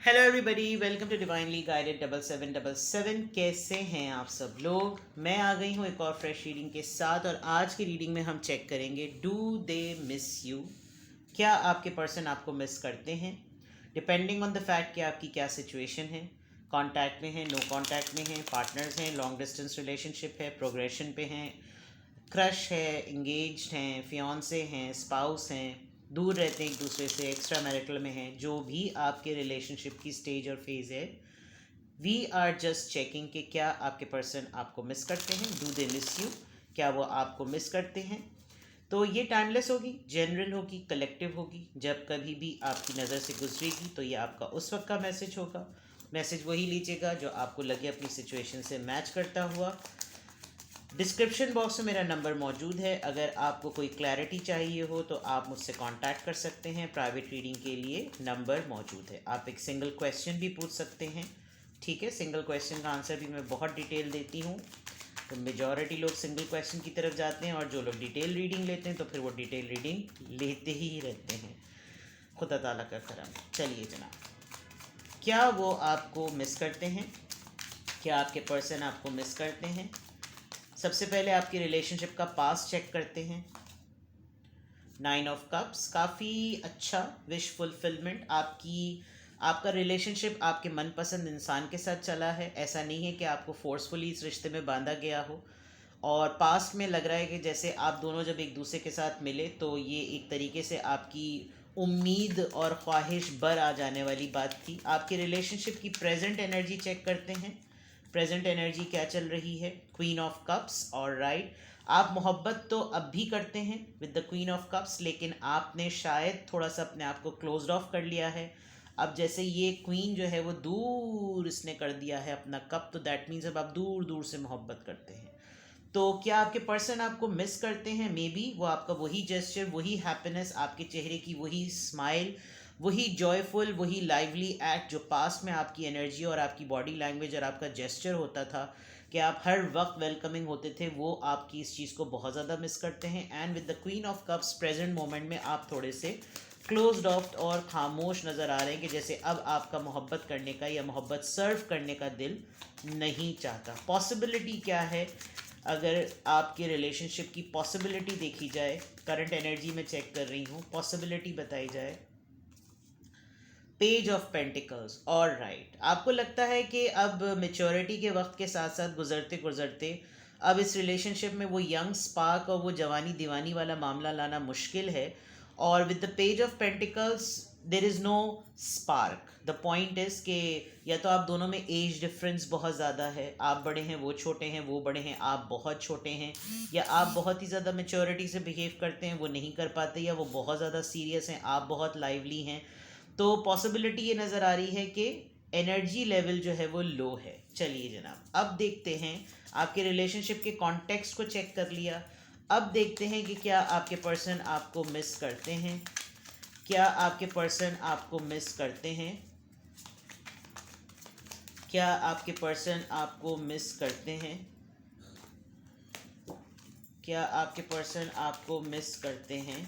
Hello everybody, welcome to divinely guided 7777। कैसे हैं आप सब लोग। मैं आ गई हूँ एक और फ्रेश रीडिंग के साथ और आज की रीडिंग में हम चेक करेंगे डू दे मिस यू। क्या आपके पर्सन आपको मिस करते हैं, डिपेंडिंग ऑन द फैक्ट कि आपकी क्या सिचुएशन है। कांटेक्ट में है, नो कांटेक्ट में है, पार्टनर्स हैं, लॉन्ग डिस्टेंस रिलेशनशिप है, प्रोग्रेशन पे हैं, क्रश है, इंगेज्ड हैं, फियांसे हैं, स्पाउस हैं, दूर रहते हैं एक दूसरे से, एक्स्ट्रा मैरिटल में हैं। जो भी आपके रिलेशनशिप की स्टेज और फेज़ है, वी आर जस्ट चेकिंग कि क्या आपके पर्सन आपको मिस करते हैं, डू दे मिस यू, क्या वो आपको मिस करते हैं। तो ये टाइमलेस होगी, जनरल होगी, कलेक्टिव होगी। जब कभी भी आपकी नज़र से गुजरेगी तो ये आपका उस वक्त का मैसेज होगा। मैसेज वही लीजिएगा जो आपको लगे अपनी सिचुएशन से मैच करता हुआ। डिस्क्रिप्शन बॉक्स में मेरा नंबर मौजूद है। अगर आपको कोई क्लैरिटी चाहिए हो तो आप मुझसे कांटेक्ट कर सकते हैं। प्राइवेट रीडिंग के लिए नंबर मौजूद है। आप एक सिंगल क्वेश्चन भी पूछ सकते हैं, ठीक है। सिंगल क्वेश्चन का आंसर भी मैं बहुत डिटेल देती हूँ। तो मेजॉरिटी लोग सिंगल क्वेश्चन की तरफ जाते हैं और जो लोग डिटेल रीडिंग लेते हैं तो फिर वो डिटेल रीडिंग लेते ही रहते हैं। खुदा ताला का करम। चलिए जनाब, क्या वो आपको मिस करते हैं, क्या आपके पर्सन आपको मिस करते हैं। सबसे पहले आपकी रिलेशनशिप का पास चेक करते हैं। 9 ऑफ कप्स, काफ़ी अच्छा विश फुलफिलमेंट। आपका रिलेशनशिप आपके मनपसंद इंसान के साथ चला है। ऐसा नहीं है कि आपको फोर्सफुली इस रिश्ते में बांधा गया हो। और पास्ट में लग रहा है कि जैसे आप दोनों जब एक दूसरे के साथ मिले तो ये एक तरीके से आपकी उम्मीद और ख्वाहिश बर आ जाने वाली बात थी। आपके रिलेशनशिप की प्रेजेंट एनर्जी चेक करते हैं। प्रेजेंट एनर्जी क्या चल रही है। क्वीन ऑफ कप्स, और राइट, आप मोहब्बत तो अब भी करते हैं with the queen of cups, लेकिन आपने शायद थोड़ा सा अपने आप को क्लोज्ड ऑफ कर लिया है। अब जैसे ये क्वीन जो है वो दूर इसने कर दिया है अपना कप, तो दैट मीन्स अब आप दूर दूर से मोहब्बत करते हैं। तो क्या आपके पर्सन आपको मिस करते हैं। मे बी वो आपका वही जेस्चर, वही हैप्पीनेस, आपके चेहरे की वही स्माइल, वही जॉयफुल, वही लाइवली एक्ट जो पास्ट में आपकी एनर्जी और आपकी बॉडी लैंग्वेज और आपका जेस्चर होता था कि आप हर वक्त वेलकमिंग होते थे, वो आपकी इस चीज़ को बहुत ज़्यादा मिस करते हैं। And with the queen of cups, present moment में आप थोड़े से क्लोज्ड ऑफ और खामोश नज़र आ रहे हैं कि जैसे अब आपका मोहब्बत करने का या मोहब्बत सर्व करने का दिल नहीं चाहता। पॉसिबिलिटी क्या है, अगर आपके रिलेशनशिप की पॉसिबिलिटी देखी जाए, करंट एनर्जी में चेक कर रही हूँ, पॉसिबिलिटी बताई जाए। पेज ऑफ पेंटिकल्स, और राइट, आपको लगता है कि अब मेच्योरिटी के वक्त के साथ साथ गुजरते गुजरते अब इस रिलेशनशिप में वो यंग स्पार्क और वो जवानी दीवानी वाला मामला लाना मुश्किल है। और with the page of pentacles there is no spark. The point is कि या तो आप दोनों में एज डिफरेंस बहुत ज़्यादा है, आप बड़े हैं वो छोटे हैं, वो बड़े हैं आप बहुत छोटे हैं, या आप बहुत ही ज़्यादा मेच्योरिटी से बिहेव करते हैं वो नहीं कर पाते, या वो बहुत ज़्यादा सीरियस हैं आप बहुत लाइवली हैं। तो पॉसिबिलिटी ये नज़र आ रही है कि एनर्जी लेवल जो है वो लो है। चलिए जनाब, अब देखते हैं आपके रिलेशनशिप के कॉन्टेक्स्ट को चेक कर लिया। अब देखते हैं कि क्या आपके पर्सन आपको मिस करते हैं, क्या आपके पर्सन आपको मिस करते हैं, क्या आपके पर्सन आपको मिस करते हैं, क्या आपके पर्सन आपको मिस करते हैं।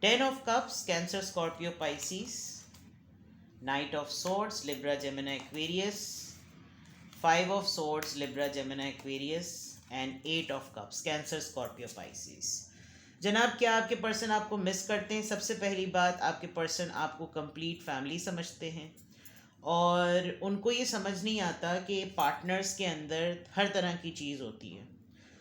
10 of cups, Cancer, Scorpio, Pisces. Knight of swords, Libra, Gemini, Aquarius. 5 of swords, Libra, Gemini, Aquarius. And 8 of cups, Cancer, Scorpio, Pisces. जनाब, क्या आपके पर्सन आपको मिस करते हैं। सबसे पहली बात, आपके पर्सन आपको कंप्लीट फैमिली समझते हैं और उनको ये समझ नहीं आता कि पार्टनर्स के अंदर हर तरह की चीज़ होती है।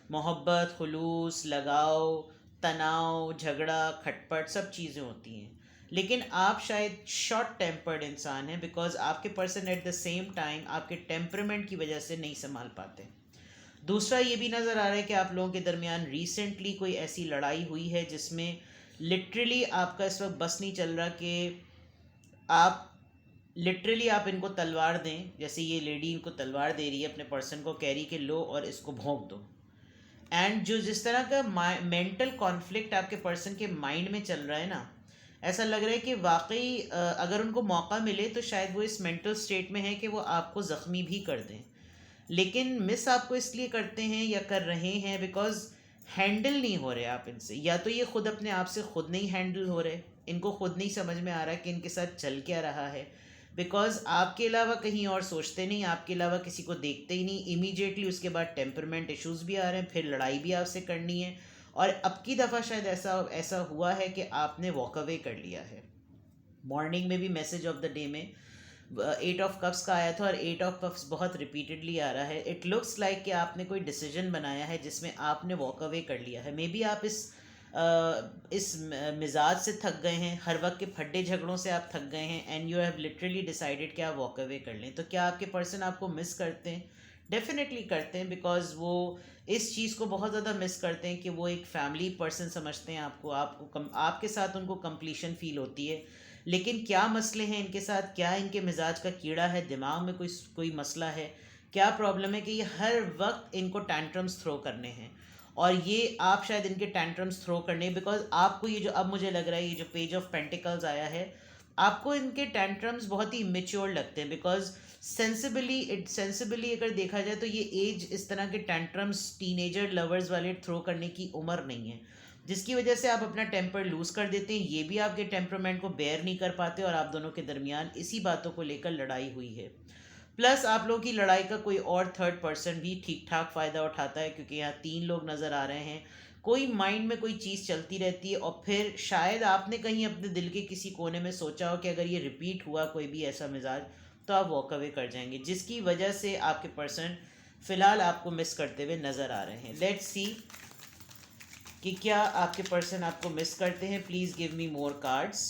मोहब्बत, खुलूस, लगाव, तनाव, झगड़ा, खटपट, सब चीज़ें होती हैं। लेकिन आप शायद शॉर्ट टेम्पर्ड इंसान हैं, बिकॉज आपके person at the same time आपके टेम्परमेंट की वजह से नहीं संभाल पाते। दूसरा ये भी नज़र आ रहा है कि आप लोगों के दरमियान रिसेंटली कोई ऐसी लड़ाई हुई है जिसमें लिटरली आपका इस वक्त बस नहीं चल रहा कि आप लिटरली आप इनको तलवार दें, जैसे ये लेडी इनको तलवार दे रही है अपने पर्सन को, कैरी के लो और इसको भोंक दो। एंड जो जिस तरह का मेंटल कॉन्फ्लिक्ट आपके पर्सन के माइंड में चल रहा है ना, ऐसा लग रहा है कि वाकई अगर उनको मौका मिले तो शायद वो इस मेंटल स्टेट में है कि वो आपको ज़ख्मी भी कर दें। लेकिन मिस आपको इसलिए करते हैं या कर रहे हैं बिकॉज हैंडल नहीं हो रहे आप इनसे, या तो ये खुद अपने आप से खुद नहीं हैंडल हो रहे, इनको खुद नहीं समझ में आ रहा कि इनके साथ चल क्या रहा है, बिकॉज आपके अलावा कहीं और सोचते नहीं, आपके अलावा किसी को देखते ही नहीं, इमीडिएटली उसके बाद टेम्परमेंट इश्यूज भी आ रहे हैं, फिर लड़ाई भी आपसे करनी है। और अब की दफ़ा शायद ऐसा ऐसा हुआ है कि आपने वॉक अवे कर लिया है। मॉर्निंग में भी मैसेज ऑफ द डे में 8 ऑफ कप्स का आया था और 8 ऑफ कप्स बहुत रिपीटेडली आ रहा है। इट लुक्स लाइक कि आपने कोई डिसीजन बनाया है जिसमें आपने वॉक अवे कर लिया है। मे बी आप इस मिजाज से थक गए हैं, हर वक्त के फड्डे झगड़ों से आप थक गए हैं, and you have literally decided कि आप वॉक अवे कर लें। तो क्या आपके पर्सन आपको मिस करते हैं? डेफिनेटली करते हैं, बिकॉज वो इस चीज़ को बहुत ज़्यादा मिस करते हैं कि वो एक फैमिली पर्सन समझते हैं आपको, आपके साथ उनको कंप्लीशन फील होती है। लेकिन क्या मसले हैं इनके साथ, क्या इनके मिजाज का कीड़ा है, दिमाग में कोई मसला है, क्या प्रॉब्लम है कि ये हर वक्त इनको टैंट्रम्स थ्रो करने हैं। और ये आप शायद इनके टैंट्रम्स थ्रो करने, बिकॉज आपको ये जो अब मुझे लग रहा है ये जो पेज ऑफ पेंटिकल्स आया है, आपको इनके टैंट्रम्स बहुत ही इमेच्योर लगते हैं, बिकॉज सेंसिबली अगर देखा जाए तो ये एज इस तरह के टैंट्रम्स टीनेजर लवर्स वाले थ्रो करने की उम्र नहीं है, जिसकी वजह से आप अपना टेम्पर लूज कर देते हैं। ये भी आपके टेम्परमेंट को बेयर नहीं कर पाते और आप दोनों के दरमियान इसी बातों को लेकर लड़ाई हुई है। प्लस आप लोगों की लड़ाई का कोई और थर्ड पर्सन भी ठीक ठाक फ़ायदा उठाता है, क्योंकि यहाँ 3 लोग नज़र आ रहे हैं। कोई माइंड में कोई चीज़ चलती रहती है और फिर शायद आपने कहीं अपने दिल के किसी कोने में सोचा हो कि अगर ये रिपीट हुआ कोई भी ऐसा मिजाज तो आप वॉक अवे कर जाएंगे, जिसकी वजह से आपके पर्सन फ़िलहाल आपको मिस करते हुए नज़र आ रहे हैं। लेट्स सी कि क्या आपके पर्सन आपको मिस करते हैं। Please give me more cards.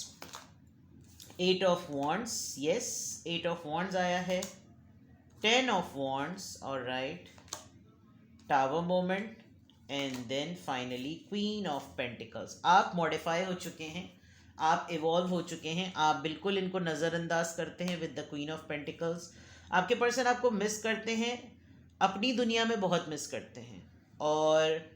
8 of wands, yes 8 of wands आया है। 10 of wands, alright, tower moment, and then finally queen of pentacles. आप मॉडिफाई हो चुके हैं, आप इवॉल्व हो चुके हैं, आप बिल्कुल इनको नज़रअंदाज करते हैं with the queen of pentacles. आपके पर्सन आपको मिस करते हैं, अपनी दुनिया में बहुत मिस करते हैं, और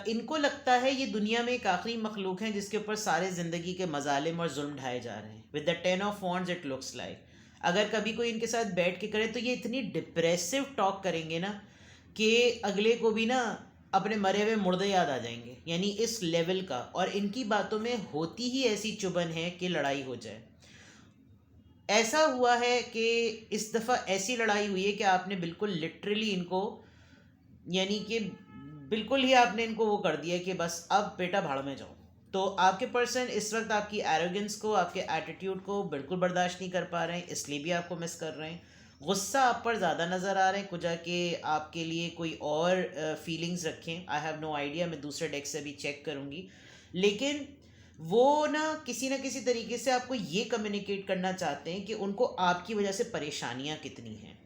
इनको लगता है ये दुनिया में एक आखिरी मखलूक है जिसके ऊपर सारे ज़िंदगी के मजालिम और जुल्म ढाए जा रहे हैं। With the 10 of wands it looks like अगर कभी कोई इनके साथ बैठ के करे तो ये इतनी डिप्रेसिव टॉक करेंगे ना कि अगले को भी ना अपने मरे हुए मुर्दे याद आ जाएंगे, यानी इस लेवल का। और इनकी बातों में होती ही ऐसी चुभन है कि लड़ाई हो जाए। ऐसा हुआ है कि इस दफ़ा ऐसी लड़ाई हुई है कि आपने बिल्कुल लिटरली इनको, यानी कि बिल्कुल ही आपने इनको वो कर दिया कि बस अब बेटा भाड़ में जाओ। तो आपके पर्सन इस वक्त आपकी एरोगेंस को, आपके एटीट्यूड को बिल्कुल बर्दाश्त नहीं कर पा रहे हैं, इसलिए भी आपको मिस कर रहे हैं। गुस्सा आप पर ज़्यादा नज़र आ रहे हैं, कुछ कि आपके लिए कोई और फीलिंग्स रखें। आई हैव नो आइडिया, मैं दूसरे डेक से भी चेक करूँगी। लेकिन वो ना किसी तरीके से आपको ये कम्युनिकेट करना चाहते हैं कि उनको आपकी वजह से परेशानियाँ कितनी हैं,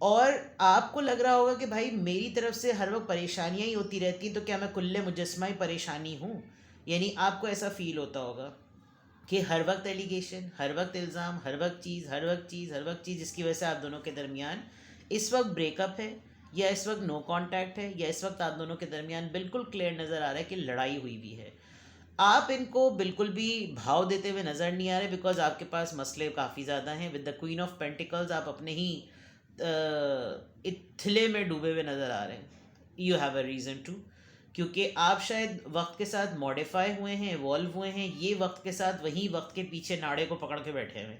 और आपको लग रहा होगा कि भाई मेरी तरफ से हर वक्त परेशानियाँ ही होती रहती, तो क्या मैं कुल्ले मुजस्मा ही परेशानी हूँ? यानी आपको ऐसा फील होता होगा कि हर वक्त एलिगेशन, हर वक्त इल्ज़ाम, हर वक्त चीज़, जिसकी वजह से आप दोनों के दरमियान इस वक्त ब्रेकअप है, या इस वक्त नो कांटेक्ट है, या इस वक्त आप दोनों के दरमियान बिल्कुल क्लियर नज़र आ रहा है कि लड़ाई हुई भी है। आप इनको बिल्कुल भी भाव देते हुए नज़र नहीं आ रहे, बिकॉज आपके पास मसले काफ़ी ज़्यादा हैं। With the queen of pentacles आप अपने ही इथले में डूबे हुए नज़र आ रहे हैं। You have a reason to, क्योंकि आप शायद वक्त के साथ मॉडिफाई हुए हैं, इवॉल्व हुए हैं, ये वक्त के साथ वहीं वक्त के पीछे नाड़े को पकड़ के बैठे हुए।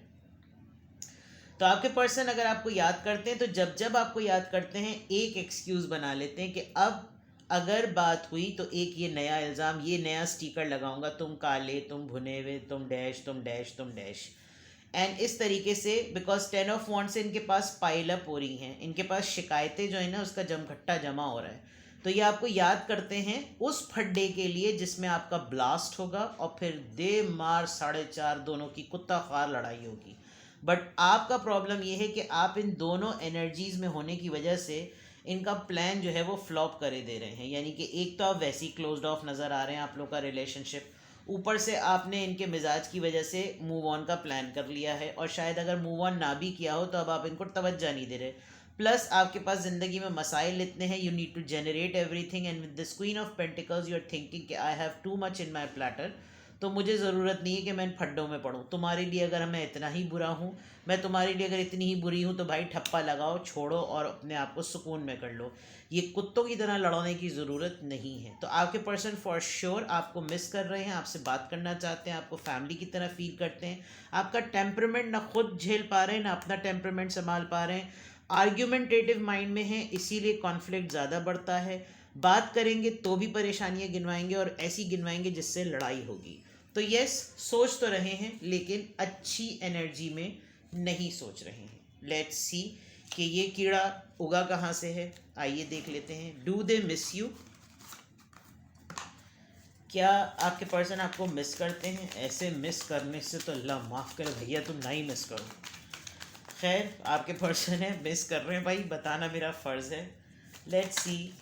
तो आपके पर्सन अगर आपको याद करते हैं तो जब जब आपको याद करते हैं एक एक्सक्यूज़ बना लेते हैं कि अब अगर बात हुई तो एक ये नया इल्ज़ाम, ये नया स्टिकर लगाऊंगा, तुम काले, तुम भुने हुए, तुम डैश, तुम डैश, तुम डैश। एंड इस तरीके से, बिकॉज 10 ऑफ वॉन्ड से इनके पास पाइल अप हो रही हैं, इनके पास शिकायतें जो है ना उसका जमघट्टा जमा हो रहा है। तो ये आपको याद करते हैं उस फड्डे के लिए जिसमें आपका ब्लास्ट होगा और फिर दे मार 4.5 दोनों की कुत्ता खार लड़ाई होगी। बट आपका प्रॉब्लम ये है कि आप इन दोनों एनर्जीज़ में होने की वजह से इनका प्लान जो है वो फ्लॉप करे दे रहे हैं। यानी कि एक तो आप वैसे ही क्लोज्ड ऑफ नज़र आ रहे हैं आप लोग का रिलेशनशिप, ऊपर से आपने इनके मिजाज की वजह से मूव ऑन का प्लान कर लिया है, और शायद अगर मूव ऑन ना भी किया हो तो अब आप इनको तवज्जो नहीं दे रहे। प्लस आपके पास ज़िंदगी में मसाइल इतने हैं, you need to generate everything, and with this queen of pentacles you are thinking कि I have too much in my platter, तो मुझे ज़रूरत नहीं है कि मैं इन फड्डों में पढ़ूँ। तुम्हारे लिए अगर मैं इतना ही बुरा हूँ, मैं तुम्हारे लिए अगर इतनी ही बुरी हूँ, तो भाई ठप्पा लगाओ, छोड़ो और अपने आप को सुकून में कर लो। ये कुत्तों की तरह लड़ने की ज़रूरत नहीं है। तो आपके पर्सन फॉर श्योर आपको मिस कर रहे हैं, आपसे बात करना चाहते हैं, आपको फैमिली की तरह फील करते हैं। आपका टेम्परमेंट ना खुद झेल पा रहे हैं, ना अपना टेम्परमेंट संभाल पा रहे हैं। आर्ग्यूमेंटेटिव माइंड में है, इसीलिए कॉन्फ्लिक्ट ज़्यादा बढ़ता है। बात करेंगे तो भी परेशानियां गिनवाएंगे, और ऐसी गिनवाएंगे जिससे लड़ाई होगी। तो यस, सोच तो रहे हैं लेकिन अच्छी एनर्जी में नहीं सोच रहे हैं। लेट्स सी कि ये कीड़ा उगा कहाँ से है। आइए देख लेते हैं। Do they miss you? क्या आपके पर्सन आपको मिस करते हैं? ऐसे मिस करने से तो अल्लाह माफ़ करे भैया, तुम ना ही मिस करो। खैर, आपके पर्सन है, मिस कर रहे हैं भाई, बताना मेरा फ़र्ज़ है। लेट्स सी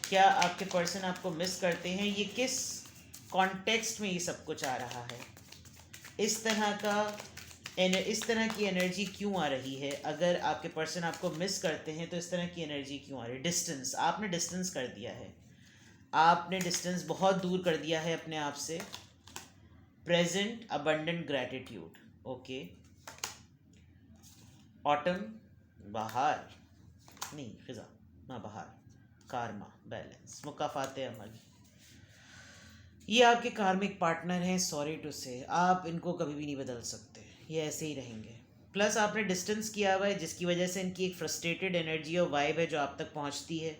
क्या आपके पर्सन आपको मिस करते हैं। ये किस कॉन्टेक्स्ट में ये सब कुछ आ रहा है, इस तरह का इस तरह की एनर्जी क्यों आ रही है? अगर आपके पर्सन आपको मिस करते हैं तो इस तरह की एनर्जी क्यों आ रही है? डिस्टेंस, आपने डिस्टेंस कर दिया है, आपने डिस्टेंस बहुत दूर कर दिया है अपने आप से। Present abundant gratitude, okay. Autumn, बाहर नहीं, फिजा ना बाहर। कार्मा, बैलेंस, मुकाफाते अमल। ये आपके कार्मिक पार्टनर हैं, सॉरी टू से, आप इनको कभी भी नहीं बदल सकते, ये ऐसे ही रहेंगे। प्लस आपने डिस्टेंस किया हुआ है, जिसकी वजह से इनकी एक फ्रस्ट्रेटेड एनर्जी और वाइब है जो आप तक पहुंचती है।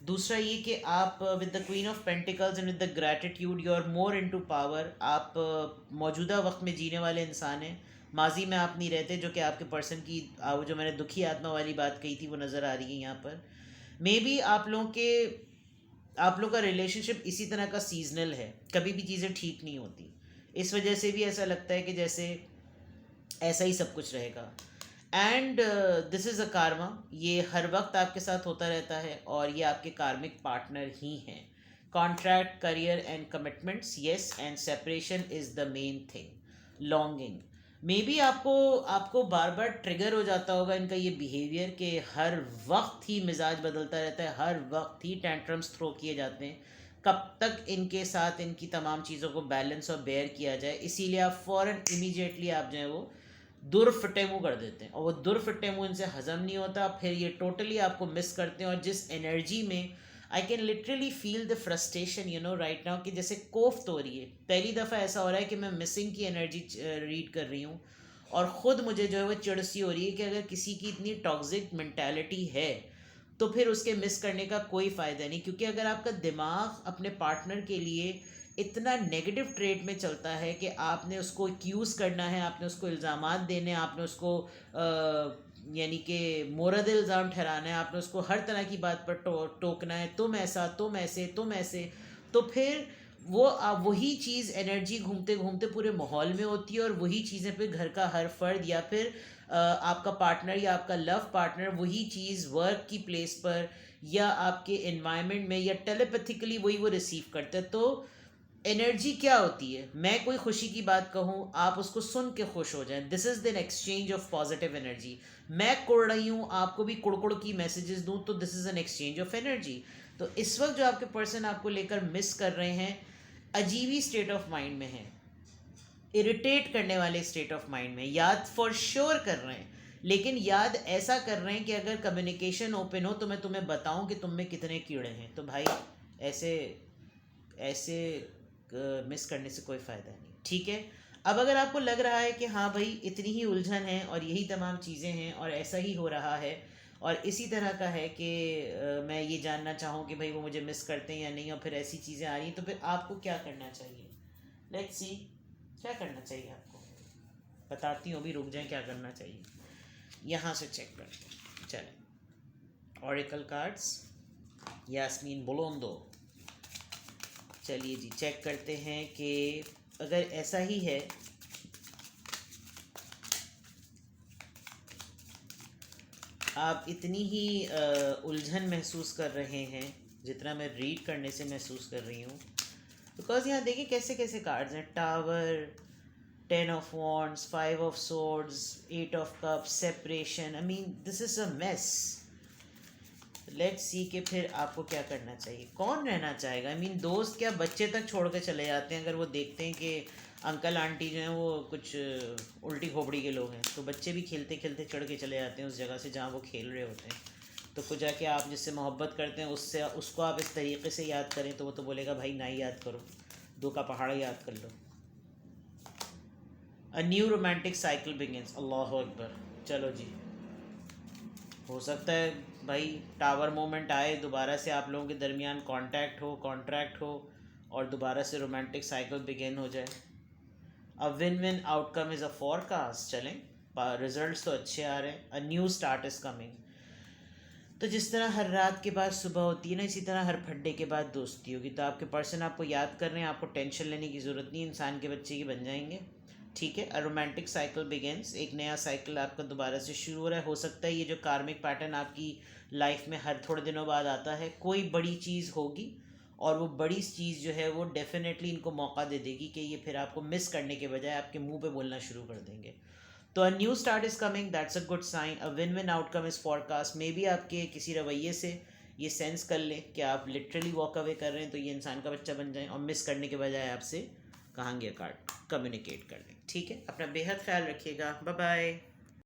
दूसरा ये कि आप with the queen of pentacles and with the gratitude you are more into power. आप मौजूदा वक्त में जीने वाले इंसान हैं, माजी में आप नहीं रहते, जो कि आपके पर्सन की वो जो मैंने दुखी आत्मा वाली बात कही थी वो नज़र आ रही है यहाँ पर। मे बी आप लोग का रिलेशनशिप इसी तरह का सीजनल है, कभी भी चीज़ें ठीक नहीं होती। इस वजह से भी ऐसा लगता है कि जैसे ऐसा ही सब कुछ रहेगा। And this is a Karma, ये हर वक्त आपके साथ होता रहता है और ये आपके कार्मिक पार्टनर ही हैं। Contract, career and commitments, yes, and separation is the main thing. Longing, may be आपको आपको बार बार ट्रिगर हो जाता होगा इनका ये बिहेवियर, कि हर वक्त ही मिजाज बदलता रहता है, हर वक्त ही टेंट्रम्स थ्रो किए जाते हैं। कब तक इनके साथ इनकी तमाम चीज़ों को बैलेंस और बेयर किया जाए, इसीलिए आप फ़ौरन इमीडिएटली आप जो है वो दुर फिटे मुँह कर देते हैं, और वो दुर फिटे मुँह इनसे हज़म नहीं होता। फिर ये टोटली आपको मिस करते हैं, और जिस एनर्जी में I can literally feel the frustration you know right now, कि जैसे कोफ्त हो रही है। पहली दफ़ा ऐसा हो रहा है कि मैं मिसिंग की एनर्जी रीड कर रही हूँ, और ख़ुद मुझे जो है वो चिड़ सी हो रही है कि अगर किसी की इतनी टॉक्सिक मेंटालिटी है तो फिर उसके मिस करने का कोई फ़ायदा नहीं। क्योंकि अगर आपका दिमाग अपने पार्टनर के लिए इतना नेगेटिव ट्रेड में चलता है कि आपने उसको एक्यूज़ करना है, आपने उसको इल्ज़ामात देने, आपने उसको यानी कि मोरद इल्ज़ाम ठहराना है, आपने उसको हर तरह की बात पर टोकना है, तुम ऐसा, तुम ऐसे, तुम ऐसे, तो फिर वो वही चीज़ एनर्जी घूमते घूमते पूरे माहौल में होती है, और वही चीज़ें फिर घर का हर फर्द या फिर आपका पार्टनर या आपका लव पार्टनर वही चीज़ वर्क की प्लेस पर या आपके इन्वायरमेंट में या टेलीपैथिकली वही वो रिसीव करता है। तो एनर्जी क्या होती है? मैं कोई खुशी की बात कहूँ, आप उसको सुन के खुश हो जाएं, this is the exchange of positive energy. मैं कुड़ रही हूँ, आपको भी कुड़ की मैसेजेस दूँ, तो this is an exchange of energy. तो इस वक्त जो आपके पर्सन आपको लेकर मिस कर रहे हैं, अजीब स्टेट ऑफ माइंड में है, इरिटेट करने वाले स्टेट ऑफ माइंड में। याद फॉर श्योर कर रहे हैं, लेकिन याद ऐसा कर रहे हैं कि अगर कम्युनिकेशन ओपन हो तो मैं तुम्हें बताऊं कि तुम में कितने कीड़े हैं। तो भाई ऐसे ऐसे मिस करने से कोई फ़ायदा नहीं, ठीक है। अब अगर आपको लग रहा है कि हाँ भाई इतनी ही उलझन है और यही तमाम चीज़ें हैं और ऐसा ही हो रहा है और इसी तरह का है कि मैं ये जानना चाहूँ कि भाई वो मुझे मिस करते हैं या नहीं, और फिर ऐसी चीज़ें आ रही हैं, तो फिर आपको क्या करना चाहिए? लेट्स सी क्या करना चाहिए आपको, बताती हूँ, अभी रुक जाएं, क्या करना चाहिए। यहाँ से चेक करते हैं, चलें। ऑरिकल कार्ड्स, यास्मीन बोलोंदो। चलिए जी, चेक करते हैं कि अगर ऐसा ही है, आप इतनी ही उलझन महसूस कर रहे हैं जितना मैं रीड करने से महसूस कर रही हूँ। बिकॉज यहाँ देखिए कैसे कैसे कार्ड्स हैं। Tower, 10 of wands, 5 of swords, 8 of cups, separation. I mean, this is a mess. Let's see कि फिर आपको क्या करना चाहिए। कौन रहना चाहेगा? आई मीन दोस्त क्या, बच्चे तक छोड़ के चले जाते हैं अगर वो देखते हैं कि अंकल आंटी जो हैं वो कुछ उल्टी खोपड़ी के लोग हैं, तो बच्चे भी खेलते खेलते चढ़ के चले जाते हैं उस जगह से जहाँ वो खेल रहे होते हैं। तो कुछ जाके आप जिससे मोहब्बत करते हैं उससे उसको आप इस तरीके से याद करें तो वो तो बोलेगा भाई ना ही याद करो, दो का पहाड़ याद कर लो। A new romantic cycle begins, Allah अकबर। चलो जी, हो सकता है भाई टावर मोमेंट आए, दोबारा से आप लोगों के दरमियान कांटेक्ट हो, कॉन्ट्रैक्ट हो और दोबारा से रोमांटिक साइकिल बिगिन हो जाए। अ win win outcome is a forecast. चलें, रिजल्ट्स तो अच्छे आ रहे हैं। अ न्यू स्टार्ट इज़ कमिंग। तो जिस तरह हर रात के बाद सुबह होती है ना, इसी तरह हर फड्डे के बाद दोस्ती होगी। तो आपके पर्सन आपको याद कर रहे हैं, आपको टेंशन लेने की ज़रूरत नहीं, इंसान के बच्चे की बन जाएंगे। ठीक है, अ रोमांटिक साइकिल बिगेंस, एक नया साइकिल आपका दोबारा से शुरू हो रहा है। हो सकता है ये जो कार्मिक पैटर्न आपकी लाइफ में हर थोड़े दिनों बाद आता है, कोई बड़ी चीज़ होगी और वो बड़ी चीज़ जो है वो डेफिनेटली इनको मौका दे देगी कि ये फिर आपको मिस करने के बजाय आपके मुंह पे बोलना शुरू कर देंगे। तो a new start is coming, that's a good sign. A win win outcome is forecast. Maybe आपके किसी रवैये से ये सेंस कर लें कि आप लिटरली वॉक अवे कर रहे हैं तो ये इंसान का बच्चा बन जाए और मिस करने के बजाय आपसे कहांगे कार्ड कम्युनिकेट कर लें। ठीक है, अपना बेहद ख्याल रखिएगा। Bye bye.